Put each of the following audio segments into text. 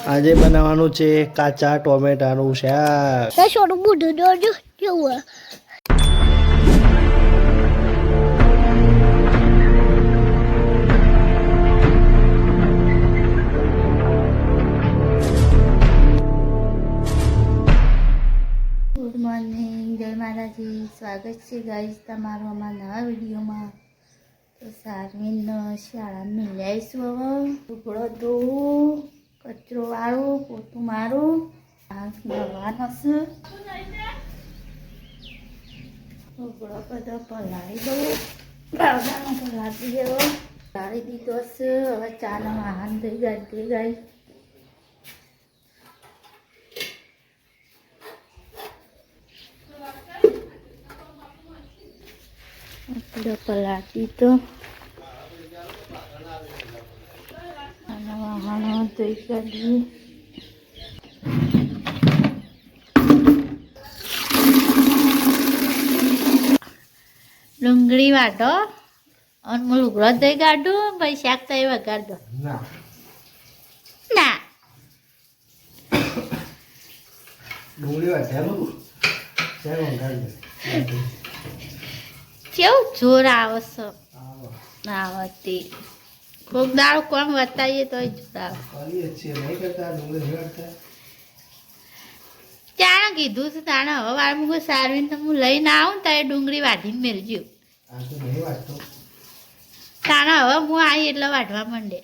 આજે બનાવવાનું છે કાચા ટોમેટાનું શાક. છોડું બુઢું દોડું કેવું ગુડ મોર્નિંગ, જય માતાજી. સ્વાગત છે ગાઈસ તમારું અમારા નવા વિડીયોમાં. તો સારવીન શાળામાં મિલાઈશું. હવે ટુકડો ધોવું, કચરો વાળું, પોતું મારું, નવાનો છે. ટુકડો બધો પલાળી દઉં, બાવડામાં પલાળી દેવો. પલાળી દીધો છે. હવે ચાનો વાહન થઈ ગાડી ગાઈ. આપણે પલાટી તો અને વાહનો ધોઈ કાઢીએ. ડુંગળી વાટો અને હું લુગડો ધોઈ કાઢું, પછી શાક તો એ વગાડ દો. ના ડુંગળી વાટ્યાનું શાક વઘારી દે. કેવું જોર આવે છે આવતી. કોક દાડો કોણ વતાવીએ તો જોર આવે. કરીએ છીએ નહીં કરતા ડુંગળી નહીં વાટતા. ત્યાં કીધું છે તાણે હવે વાર મૂકો સારવીને તો હું લઈને આવું ને ત્યારે ડુંગળી વાઢીને મેળજો. આ તો નહીં વાટતો. તાણે હવે હું આવી એટલે વાઢવા માંડે.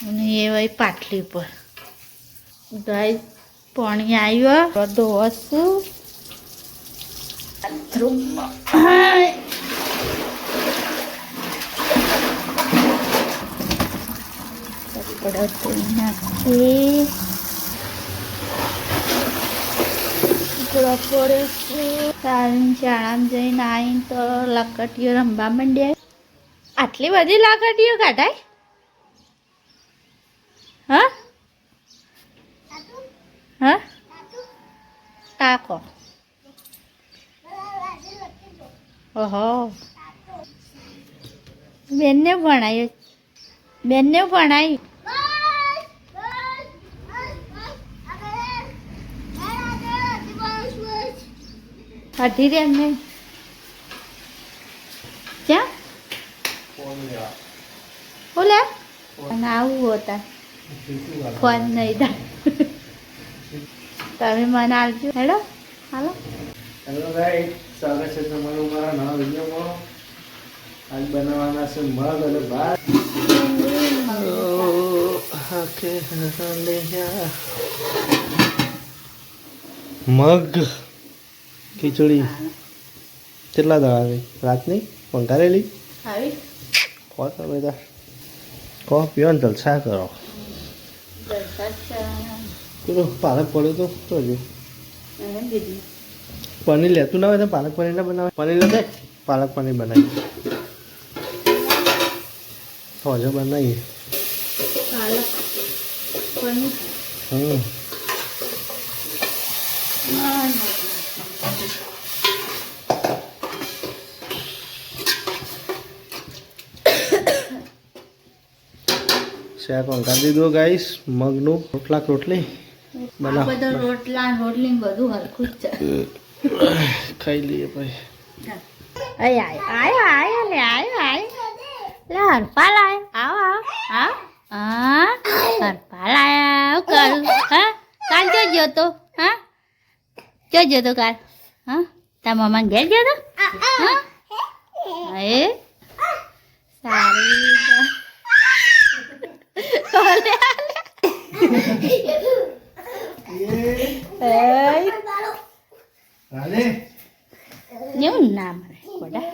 અને એ વળી પાટલી પર ગાય પાણી આવ્યો બધો વસ્તુ બાથરૂમમાં. કપડા ધોઈ નાખીએ. કપડા પડે છે. સારી શાળામાં જઈને આવીને તો લકટીઓ રમવા માંડ્યા. આટલી બધી લકટીઓ કાઢાય? હા હા ટાકો. ઓહો, બેનને ભણાયું, બેનને ભણાયું. કાઢી દે એમને. ક્યાં બોલે આવું હોતા ફોન નહીં થાય. તમે મને આવજો. હેડો હાલો. હેલો ગાઈસ, સ્વાગત છે તમારું મારા નવા વિડીયોમાં. આજ બનાવવાના છે મગ અને ભાત. મગ ખીચડી કેટલા દાડા આવી રાતની વઘારેલી આવી કહો તમે તાર કહો પીવો ને જલસા કરો. પેલું પાલક પડ્યું તો હજુ પનીર લેતું ના હોય તો પાલક પનીર ના બનાવે. પનીર લેતે પાલક પનીર બનાવી તો હજુ બનાવીએ. શાક વઘારી દીધું ગાઈસ. મગનું રોટલા રોટલી બનાવ બધો રોટલા રોટલી બધું હરખું જ છે. ખાઈ લઈએ પછી. આય આય આય આય લે આય આય લે હરપા લાય આવ આવ હા હા હરપા લાય આવ કરું. હા કાલ જો ગયો તો? હા જો ગયો તો કાલ? હા તાર મમ્મા ઘેર ગયો તો? હા એ સારી એવું ના મને ખોટા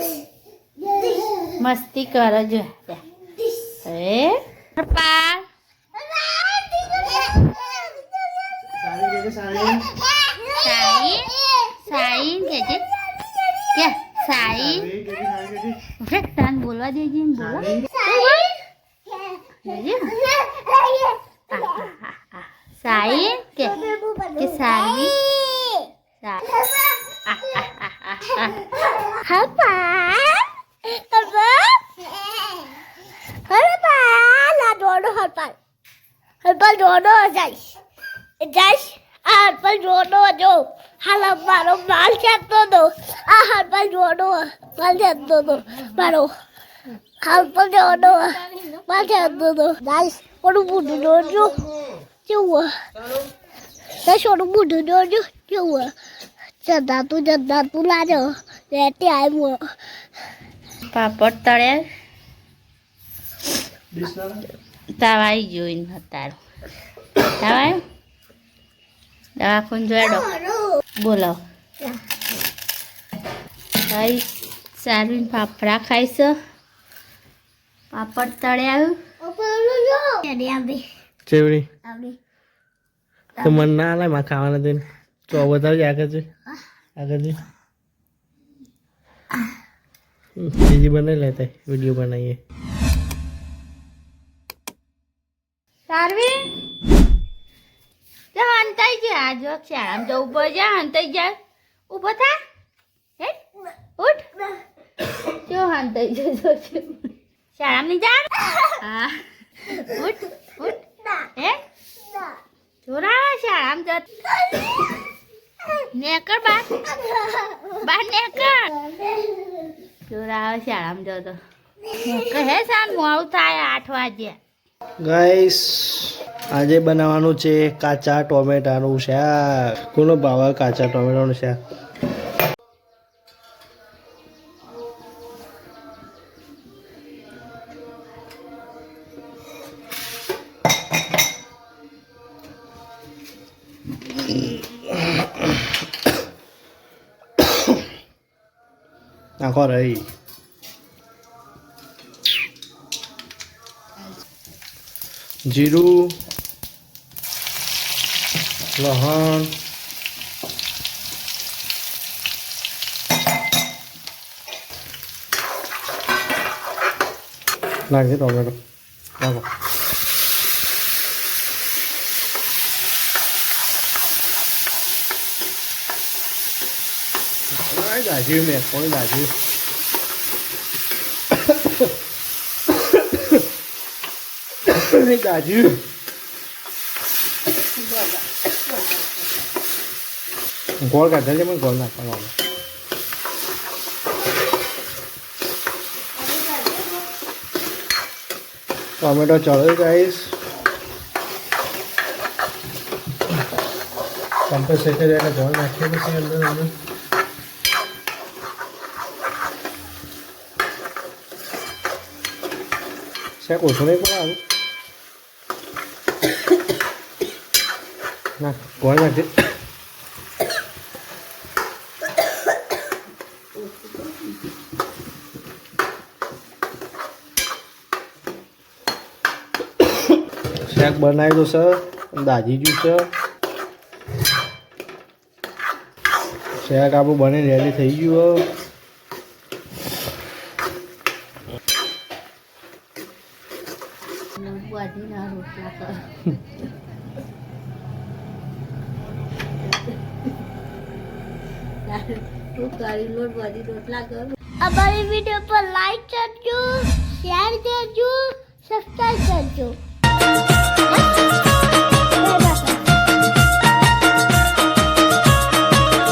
મસ્તી કરો જો. હે પપ્પા સાઈ સાઈ કેજે કે સાઈ તાન બોલવા દેજે ને બોલો. સાઈ કે સાઈ હરપા લા દોડો હરપા પર જોડો જઈશ આ હાથ પર જોડો જો હાલ મારો માલ ખેંચતો હતો આ હાથ પર જોડો માલ ખેંચતો હતો મારો હાથ પર જોડો માલ ખેંચતો હતો જઈશ થોડું બુઢું દોડજો કેવું થોડું બુઢું દોડજો કેવું જતા તું લાજો રેતી આવ્યું પાપડ તળ્યા ડીશ ના તાવાઈ જોઈને તારું તાવાય દવાખાને જોડો બોલો ભાઈ સારું ફાફડા ખાઈશ પાપડ તળ્યા ચેવડી તો મન ના આલે માં ખાવાના દઈને તો બતાવજે આગળ બીજી બનાવી લેતા વિડીયો બનાવીએ સારવી તો હંતાઈ જાય આ જો શાળામાં જવું પડે હંતાઈ જાય ઊભો થા હે ઉઠ જો હંતાઈ જાય શાળામાં નહીં જા હા ઉઠ હે જોરા શાળામાં જત નેકર બાર નેકર જોરા શાળામાં જતો કહે સાન મોડું થાય 8 વાગે ગાઈસ આજે બનાવવાનું છે કાચા ટોમેટાનું શાક કોનો ભાવે કાચા ટોમેટાનું શાક નાખો રહી જીરું લહણ નાખી ટોમેટો નાખો દાજ્યું મેં કોણ દાજ્યું દાજ્યું ગોળ કાઢે છે પણ ગોળ નાખવાનો ટોમેટો ચડ્યો ગાઈસ કમ્પ્રેસ થઈ જાય એટલે ગોળ નાખીએ પછી અંદર શાક ઓછું નહીં પડે આવું ના ગોળ નાખજે શાક બનાવી દો સર દાજી ગયું છે શાક આપણું બને રેડી થઈ ગયું બાજીના રોટલા કર તું કરી લોટ બાજી રોટલા કર અમારી વિડીયો પર લાઈક કરજો શેર કરજો સબસ્ક્રાઇબ કરજો